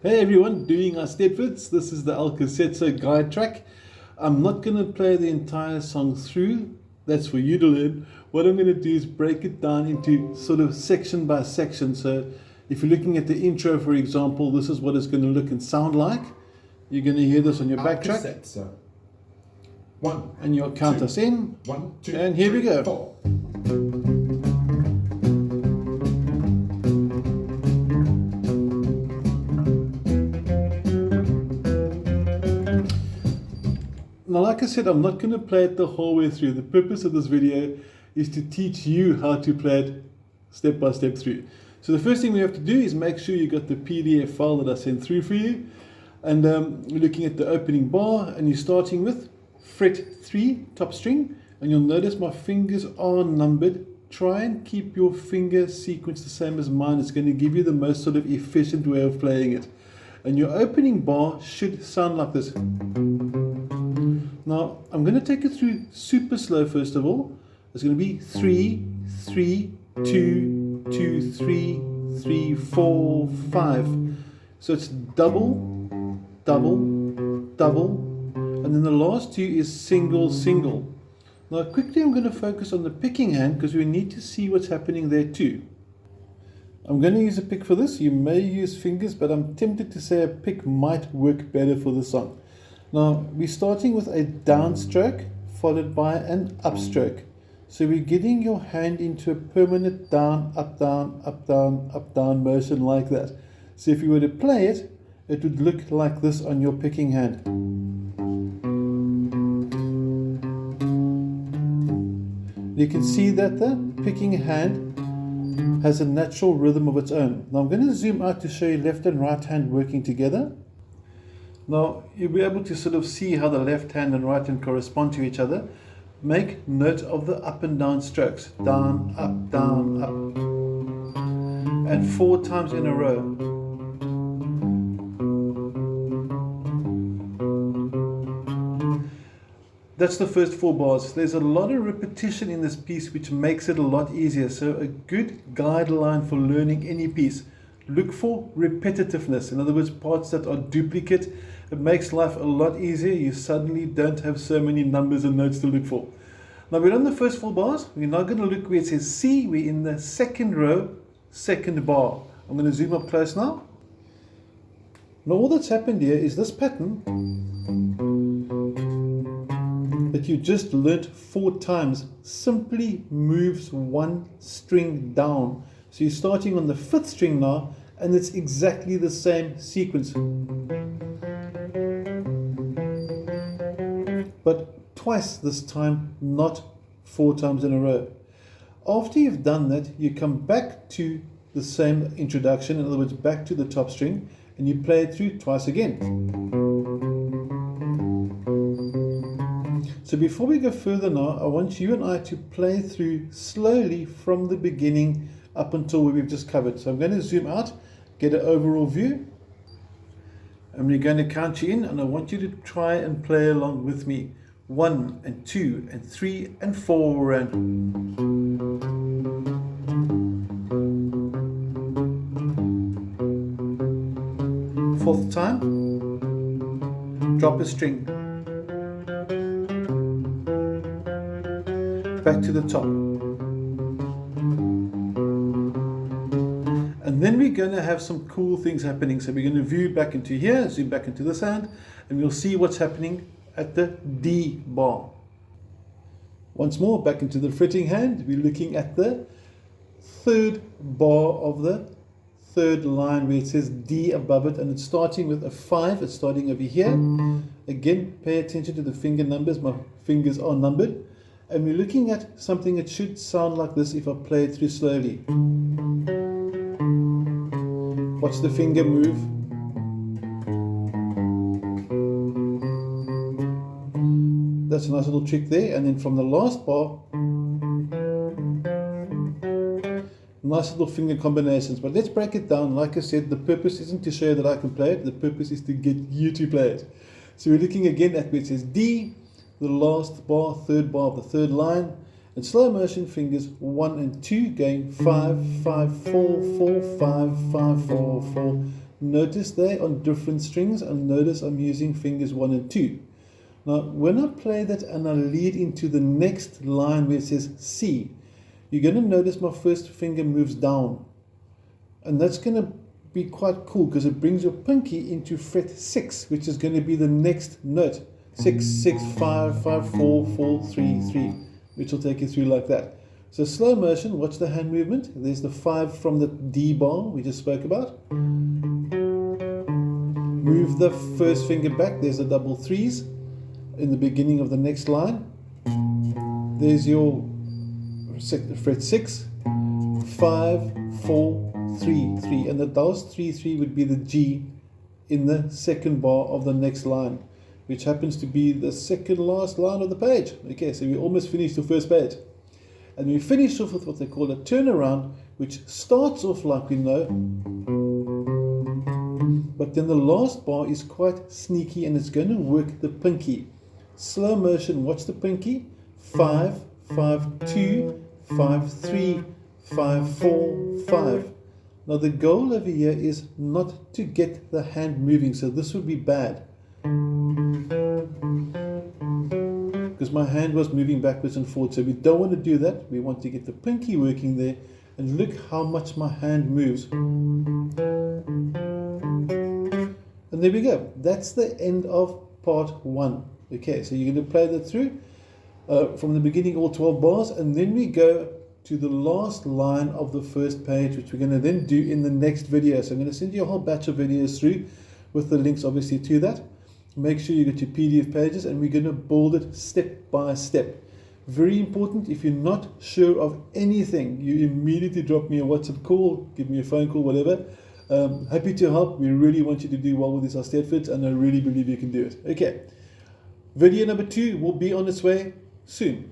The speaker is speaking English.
Hey everyone, doing our Stepfords. This is the Alka Seltzer guide track. I'm not going to play the entire song through, that's for you to learn. What I'm going to do is break it down into sort of section by section. So if you're looking at the intro, for example, this is what it's going to look and sound like. You're going to hear this on your backtrack. Seltzer. 1. And you'll count us in. 1, 2, and here 3, we go. 4. Now, like I said, I'm not going to play it the whole way through. The purpose of this video is to teach you how to play it step by step through. So the first thing we have to do is make sure you got the PDF file that I sent through for you. And you're looking at the opening bar and you're starting with fret 3, top string. And you'll notice my fingers are numbered. Try and keep your finger sequence the same as mine. It's going to give you the most sort of efficient way of playing it. And your opening bar should sound like this. Now, I'm going to take it through super slow first of all. It's going to be 3, 3, 2, 2, 3, 3, 4, 5. So it's double, double, double, and then the last two is single, single. Now, quickly I'm going to focus on the picking hand because we need to see what's happening there too. I'm going to use a pick for this. You may use fingers, but I'm tempted to say a pick might work better for the song. Now, we're starting with a downstroke followed by an upstroke. So we're getting your hand into a permanent down, up, down, up, down, up, down motion like that. So if you were to play it, it would look like this on your picking hand. You can see that the picking hand has a natural rhythm of its own. Now I'm going to zoom out to show you left and right hand working together. Now, you'll be able to sort of see how the left hand and right hand correspond to each other. Make note of the up and down strokes. Down, up, down, up. And 4 times in a row. That's the first 4 bars. There's a lot of repetition in this piece which makes it a lot easier. So a good guideline for learning any piece. Look for repetitiveness. In other words, parts that are duplicate. It makes life a lot easier. You suddenly don't have so many numbers and notes to look for. Now we're on the first 4 bars. We're now going to look where it says C. We're in the second row, second bar. I'm going to zoom up close now. Now all that's happened here is this pattern that you just learnt 4 times simply moves 1 string down. So you're starting on the 5th string now, and it's exactly the same sequence. But twice this time, not 4 times in a row. After you've done that, you come back to the same introduction, in other words, back to the top string, and you play it through twice again. So before we go further now, I want you and I to play through slowly from the beginning up until where we've just covered. So I'm going to zoom out, get an overall view, and we're going to count you in, and I want you to try and play along with me. 1 and 2 and 3 and 4 and 4th time, drop a string, back to the top. And then we're going to have some cool things happening. So we're going to view back into here, zoom back into this hand, and we'll see what's happening at the D bar. Once more, back into the fretting hand, we're looking at the 3rd bar of the 3rd line where it says D above it, and it's starting with a 5. It's starting over here. Again, pay attention to the finger numbers. My fingers are numbered. And we're looking at something that should sound like this if I play it through slowly. Watch the finger move. That's a nice little trick there. And then from the last bar, nice little finger combinations. But let's break it down. Like I said, the purpose isn't to show you that I can play it. The purpose is to get you to play it. So we're looking again at where it says D, the last bar, 3rd bar of the 3rd line. In slow motion, fingers 1 and 2 going 5, 5, 4, 4, 5, 5, 4, 4. Notice they on different strings, and notice I'm using fingers 1 and 2. Now, when I play that and I lead into the next line where it says C, you're going to notice my first finger moves down. And that's going to be quite cool because it brings your pinky into fret 6, which is going to be the next note. 6, 6, 5, 5, 4, 4, 3, 3, which will take you through like that. So slow motion, watch the hand movement. There's the 5 from the D bar we just spoke about. Move the first finger back. There's the double 3s in the beginning of the next line. There's your fret 6, 5, 4, 3, 3. And those 3, 3 would be the G in the second bar of the next line, which happens to be the second last line of the page. Okay, so we almost finished the first page. And we finish off with what they call a turnaround, which starts off like we know, but then the last bar is quite sneaky and it's going to work the pinky. Slow motion, watch the pinky. 5, 5, 2, 5, 3, 5, 4, 5. Now the goal over here is not to get the hand moving, so this would be bad, because my hand was moving backwards and forwards. So we don't want to do that. We want to get the pinky working there, and look how much my hand moves. And there we go. That's the end of part 1. Okay, so you're going to play that through from the beginning, all 12 bars, and then we go to the last line of the first page, which we're going to then do in the next video. So I'm going to send you a whole batch of videos through with the links obviously to that. Make sure you get your PDF pages, and we're going to build it step by step. Very important, if you're not sure of anything, you immediately drop me a WhatsApp call, give me a phone call, whatever. Happy to help. We really want you to do well with this Austetfit, and I really believe you can do it. Okay, video number 2 will be on its way soon.